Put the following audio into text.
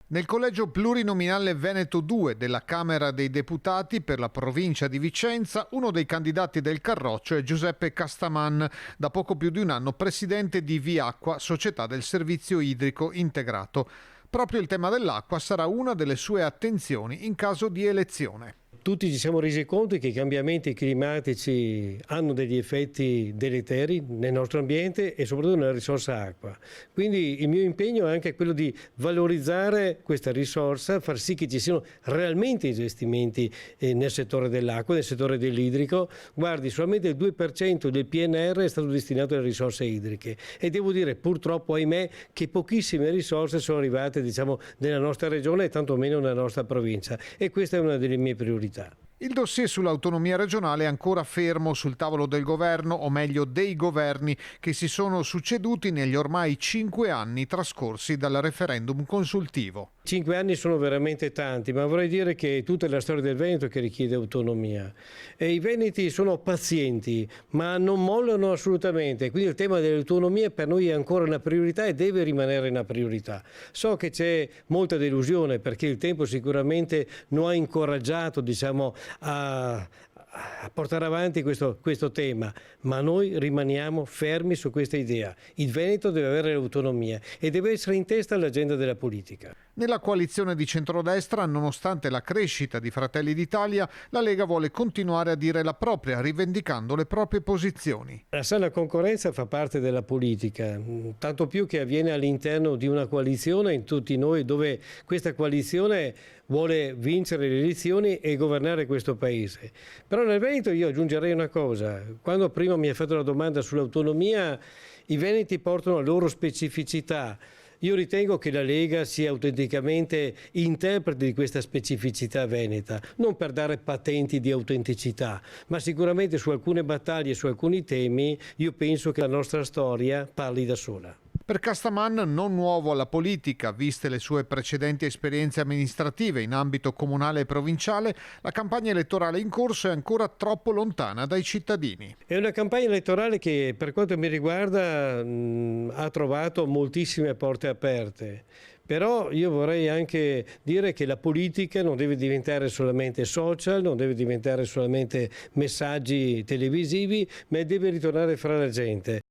Nel collegio plurinominale Veneto 2 della Camera dei Deputati per la provincia di Vicenza, uno dei candidati del Carroccio è Giuseppe Castaman, da poco più di un anno presidente di Viacqua, società del servizio idrico integrato. Proprio il tema dell'acqua sarà una delle sue attenzioni in caso di elezione. Tutti ci siamo resi conto che i cambiamenti climatici hanno degli effetti deleteri nel nostro ambiente e soprattutto nella risorsa acqua. Quindi il mio impegno è anche quello di valorizzare questa risorsa, far sì che ci siano realmente investimenti nel settore dell'acqua, nel settore dell'idrico. Guardi, solamente il 2% del PNR è stato destinato alle risorse idriche e devo dire purtroppo, ahimè, che pochissime risorse sono arrivate, nella nostra regione e tantomeno nella nostra provincia, e questa è una delle mie priorità. Il dossier sull'autonomia regionale è ancora fermo sul tavolo del governo, o meglio dei governi che si sono succeduti negli ormai 5 anni trascorsi dal referendum consultivo. 5 anni sono veramente tanti, ma vorrei dire che è tutta la storia del Veneto che richiede autonomia. E i veneti sono pazienti, ma non mollano assolutamente, quindi il tema dell'autonomia per noi è ancora una priorità e deve rimanere una priorità. So che c'è molta delusione perché il tempo sicuramente non ha incoraggiato, a portare avanti questo tema, ma noi rimaniamo fermi su questa idea. Il Veneto deve avere l'autonomia e deve essere in testa all'agenda della politica. Nella coalizione di centrodestra, nonostante la crescita di Fratelli d'Italia, la Lega vuole continuare a dire la propria, rivendicando le proprie posizioni. La sana concorrenza fa parte della politica, tanto più che avviene all'interno di una coalizione in tutti noi, dove questa coalizione vuole vincere le elezioni e governare questo Paese. Però nel Veneto io aggiungerei una cosa: quando prima mi ha fatto la domanda sull'autonomia, i veneti portano la loro specificità. Io ritengo che la Lega sia autenticamente interprete di questa specificità veneta, non per dare patenti di autenticità, ma sicuramente su alcune battaglie, su alcuni temi, io penso che la nostra storia parli da sola. Per Castaman, non nuovo alla politica, viste le sue precedenti esperienze amministrative in ambito comunale e provinciale, la campagna elettorale in corso è ancora troppo lontana dai cittadini. È una campagna elettorale che, per quanto mi riguarda, ha trovato moltissime porte aperte. Però io vorrei anche dire che la politica non deve diventare solamente social, non deve diventare solamente messaggi televisivi, ma deve ritornare fra la gente.